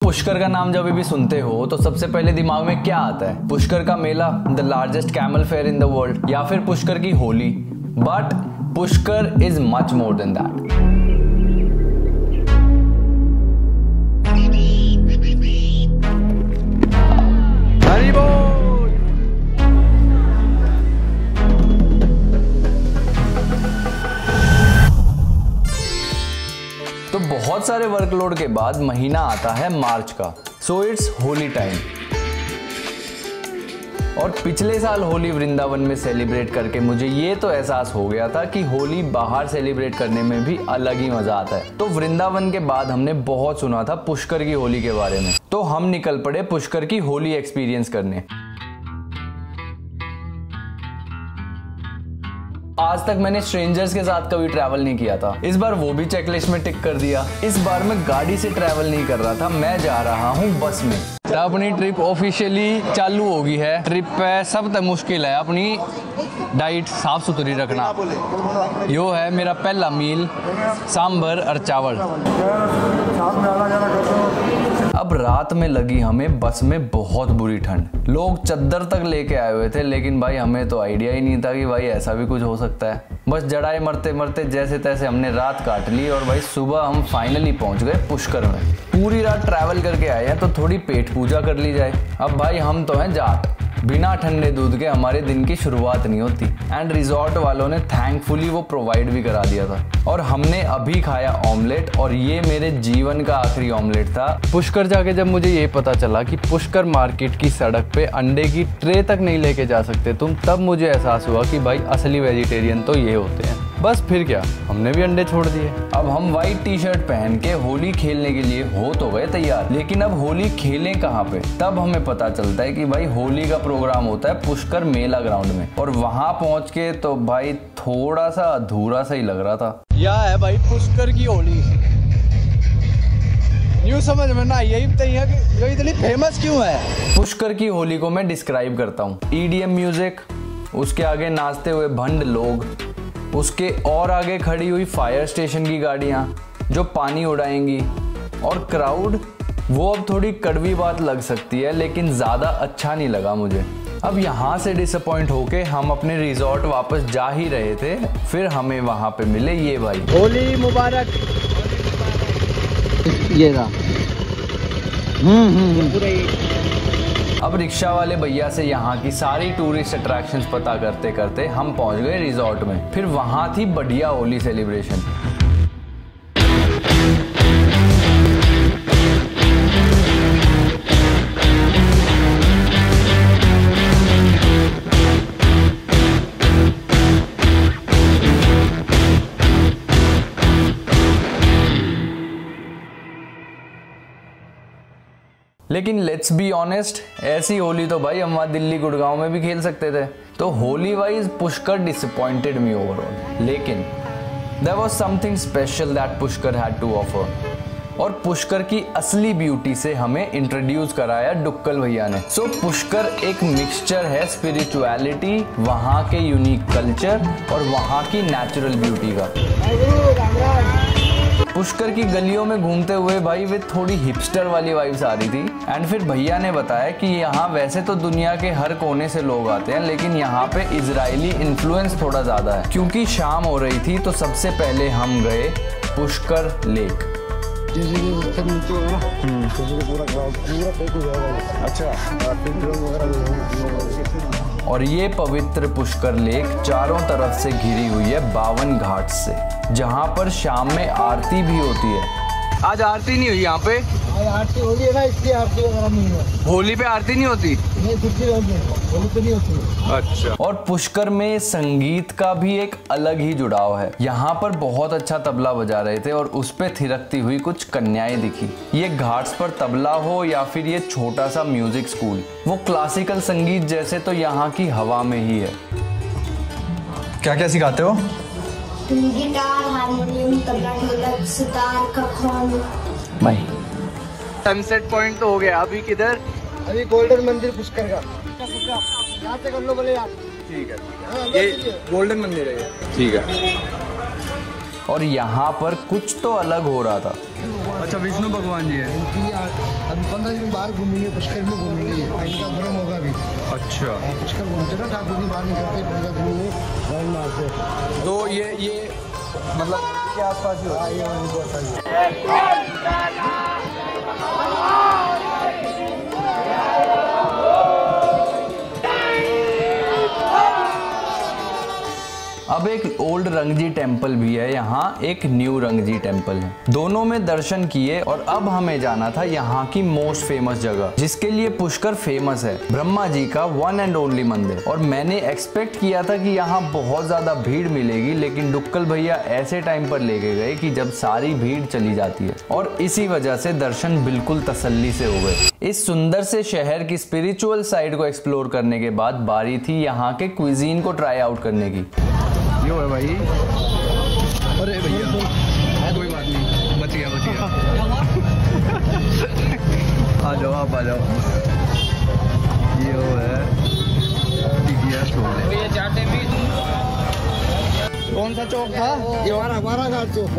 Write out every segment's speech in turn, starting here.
पुष्कर का नाम जब भी सुनते हो तो सबसे पहले दिमाग में क्या आता है? पुष्कर का मेला, the largest camel fair in the world, या फिर पुष्कर की Holi. But Pushkar is much more than that. Hari बोल। तो बहुत सारे वर्कलोड के बाद महीना आता है मार्च का, सो इट्स होली टाइम। और पिछले साल होली वृंदावन में सेलिब्रेट करके मुझे ये तो एहसास हो गया था कि होली बाहर सेलिब्रेट करने में भी अलग ही मजा आता है। तो वृंदावन के बाद हमने बहुत सुना था पुष्कर की होली के बारे में, तो हम निकल पड़े पुष्कर की होली एक्सपीरियंस करने। आज तक मैंने स्ट्रेंजर्स के साथ कभी ट्रैवल नहीं किया था, इस बार वो भी चेकलिस्ट में टिक कर दिया। इस बार मैं गाड़ी से ट्रैवल नहीं कर रहा था, मैं जा रहा हूँ बस में। तो अपनी ट्रिप ऑफिशियली चालू होगी है। ट्रिप पे सब तक मुश्किल है अपनी डाइट साफ सुथरी रखना। यो है मेरा पहला मील, सांभर और चावल। अब रात में लगी हमें बस में बहुत बुरी ठंड। लोग चद्दर तक लेके आए हुए थे, लेकिन भाई हमें तो आइडिया ही नहीं था कि भाई ऐसा भी कुछ हो सकता है। बस जड़ाए मरते मरते जैसे तैसे हमने रात काट ली और भाई सुबह हम फाइनली पहुंच गए पुष्कर में। पूरी रात ट्रैवल करके आए हैं तो थोड़ी पेट पूजा कर ली जाए। अब भाई हम तो हैं जाट, बिना ठंडे दूध के हमारे दिन की शुरुआत नहीं होती। एंड रिजॉर्ट वालों ने थैंकफुली वो प्रोवाइड भी करा दिया था। और हमने अभी खाया ऑमलेट, और ये मेरे जीवन का आखिरी ऑमलेट था। पुष्कर जाके जब मुझे ये पता चला कि पुष्कर मार्केट की सड़क पे अंडे की ट्रे तक नहीं लेके जा सकते तुम, तब मुझे एहसास हुआ कि भाई असली वेजिटेरियन तो ये होते हैं। बस फिर क्या, हमने भी अंडे छोड़ दिए। अब हम व्हाइट टी शर्ट पहन के होली खेलने के लिए हो तो गए तैयार, लेकिन अब होली खेलें कहाँ पे? तब हमें पता चलता है कि भाई होली का प्रोग्राम होता है पुष्कर मेला ग्राउंड में। और वहां पहुंच के तो भाई थोड़ा सा अधूरा सा ही लग रहा था। यह है भाई पुष्कर की होली। यूँ समझ में ना यही बताइए कि ये इतनी फेमस क्यों है। पुष्कर की होली को मैं डिस्क्राइब करता हूँ। EDM म्यूजिक, उसके आगे नाचते हुए भंड लोग, उसके और आगे खड़ी हुई फायर स्टेशन की गाड़ियां जो पानी उड़ाएंगी, और क्राउड। वो अब थोड़ी कड़वी बात लग सकती है, लेकिन ज़्यादा अच्छा नहीं लगा मुझे। अब यहाँ से डिसअपॉइंट होके हम अपने रिजॉर्ट वापस जा ही रहे थे, फिर हमें वहाँ पे मिले ये भाई। होली मुबारक। ये रहा। अब रिक्शा वाले भैया से यहाँ की सारी टूरिस्ट अट्रैक्शंस पता करते करते हम पहुँच गए रिजॉर्ट में। फिर वहाँ थी बढ़िया होली सेलिब्रेशन। लेकिन लेट्स बी ऑनेस्ट, ऐसी होली तो भाई हम वहाँ दिल्ली गुड़गांव में भी खेल सकते थे। तो Holi wise Pushkar disappointed me overall, लेकिन there was something special that Pushkar had to offer. और पुष्कर की असली ब्यूटी से हमें इंट्रोड्यूस कराया डुक्कल भैया ने। सो पुष्कर एक मिक्सचर है स्पिरिचुअलिटी, वहाँ के यूनिक कल्चर और वहाँ की नेचुरल ब्यूटी का। पुष्कर की गलियों में घूमते हुए भाई वे थोड़ी हिपस्टर वाली वाइब्स आ रही थी। एंड फिर भैया ने बताया कि यहाँ वैसे तो दुनिया के हर कोने से लोग आते हैं, लेकिन यहाँ पे इजरायली इन्फ्लुएंस थोड़ा ज़्यादा है। क्योंकि शाम हो रही थी तो सबसे पहले हम गए पुष्कर लेक। और ये पवित्र पुष्कर लेक चारों तरफ से घिरी हुई है 52 घाट से, जहाँ पर शाम में आरती भी होती है। आज आरती नहीं हुई यहाँ पे? आरती होली है ना, इसलिए आरती वगैरह नहीं है। होली पे आरती नहीं होती? नहीं, होली पे नहीं होती है। अच्छा। और पुष्कर में संगीत का भी एक अलग ही जुड़ाव है। यहाँ पर बहुत अच्छा तबला बजा रहे थे और उस पे थिरकती हुई कुछ कन्याएं दिखी। ये घाट्स पर तबला हो या फिर ये छोटा सा म्यूजिक स्कूल, वो क्लासिकल संगीत जैसे तो यहाँ की हवा में ही है। क्या क्या सिखाते हो? गिटार, हारमोनियम, तबला, ढोलक, सितार, कखन। भाई सनसेट पॉइंट तो हो गया, अभी किधर? अभी गोल्डन मंदिर पुष्कर का। यहाँ से कर लो बोले आप। ठीक है, ये गोल्डन मंदिर है। ठीक है। और यहाँ पर कुछ तो अलग हो रहा था। अच्छा, विष्णु भगवान जी है। इनकी अभी 15 दिन बाहर घूमेंगे, पुष्कर में घूमेंगे, इनका भ्रम होगा भी। अच्छा, पुष्कर घूमते ना, ठाकुर जी बाहर निकलते गंगा जी में राउंड मारते। तो ये मतलब के आसपास ही होता है। अब एक ओल्ड रंगजी टेम्पल भी है यहाँ, एक न्यू रंगजी टेम्पल है। दोनों में दर्शन किए और अब हमें जाना था यहाँ की मोस्ट फेमस जगह, जिसके लिए पुष्कर फेमस है, ब्रह्मा जी का वन एंड ओनली मंदिर। और मैंने एक्सपेक्ट किया था कि यहाँ बहुत ज्यादा भीड़ मिलेगी, लेकिन डुक्कल भैया ऐसे टाइम पर लेके गए कि जब सारी भीड़ चली जाती है, और इसी वजह से दर्शन बिल्कुल तसल्ली से हो गए। इस सुंदर से शहर की स्पिरिचुअल साइड को एक्सप्लोर करने के बाद बारी थी यहाँ के क्विजीन को ट्राई आउट करने की। यो है भाई, अरे भैया कोई बात नहीं, बच गया। आ जाओ, आप आ जाओ। ये वो है कौन सा चौक था ये? 12 घाट चौक।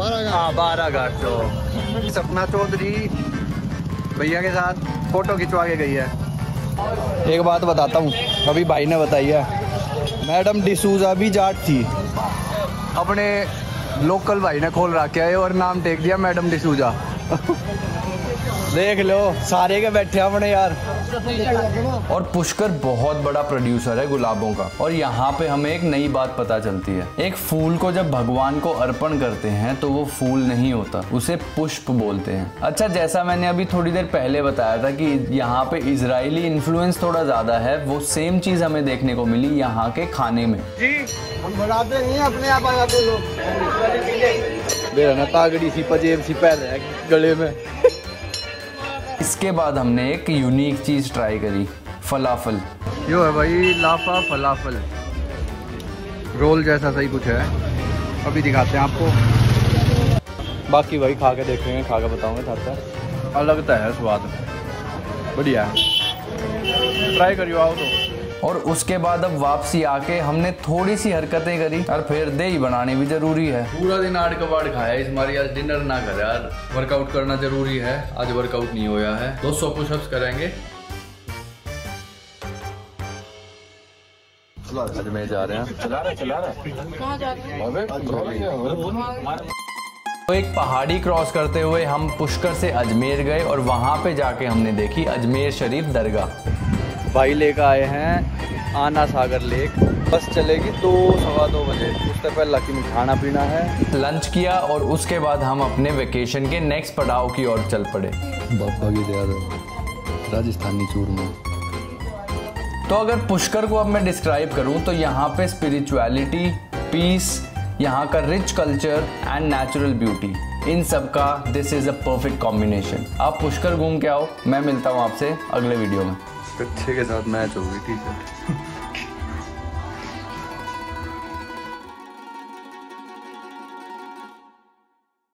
12 घाट चौक। सपना चौधरी भैया के साथ फोटो खिंचवा के गई है। एक बात बताता हूँ, अभी भाई ने बताई है, मैडम डिसूजा भी जाट थी। अपने लोकल भाई ने खोल रखा है और नाम टेक दिया मैडम डिसूजा। देख लो, सारे के बैठे अपने यार। और पुष्कर बहुत बड़ा प्रोड्यूसर है गुलाबों का, और यहाँ पे हमें एक नई बात पता चलती है। एक फूल को जब भगवान को अर्पण करते हैं तो वो फूल नहीं होता, उसे पुष्प बोलते हैं। अच्छा, जैसा मैंने अभी थोड़ी देर पहले बताया था कि यहाँ पे इजरायली इन्फ्लुएंस थोड़ा ज्यादा है, वो सेम चीज हमें देखने को मिली यहाँ के खाने में। जी, हम बनाते नहीं, अपने आप आ जाते लोग। मेरा ना तागड़ी सी पजेब सी पहले है गले में। इसके बाद हमने एक यूनिक चीज ट्राई करी, फलाफल। यो है भाई लाफा फलाफल, रोल जैसा सही कुछ है, अभी दिखाते हैं आपको। बाकी वही खा के देखेंगे, खा के बताऊंगे। था अलग तो है स्वाद, बढ़िया है, ट्राई करियो आओ तो। और उसके बाद अब वापसी आके हमने थोड़ी सी हरकतें करी, और फिर दही बनानी भी जरूरी है। पूरा दिन आड़ कबाड़ खाया, इस हमारी आज डिनर ना करे यार। वर्कआउट करना जरूरी है, आज वर्कआउट नहीं होया है। 200 पुशअप्स करेंगे। अजमेर जा रहे हैं। चला रहे कहाँ जा रहे हैं? तो एक पहाड़ी क्रॉस करते हुए हम पुष्कर से अजमेर गए, और वहां पे जाके हमने देखी अजमेर शरीफ दरगाह। भाई लेकर आए हैं आना सागर लेक, बस चलेगी 2 सवा 2 बजे। उससे पहले लकी खाना पीना है। लंच किया और उसके बाद हम अपने वेकेशन के नेक्स्ट पड़ाव की ओर चल पड़े। बाबा की दया दो, राजस्थानी चूरमा। तो अगर पुष्कर को अब मैं डिस्क्राइब करूं तो यहाँ पे स्पिरिचुअलिटी, पीस, यहाँ का rich culture and natural beauty, इन सब का this is a perfect combination. आप पुष्कर घूम के आओ, मैं मिलता हूँ आपसे अगले वीडियो में। कच्छे के साथ मैच होगी, ठीक है।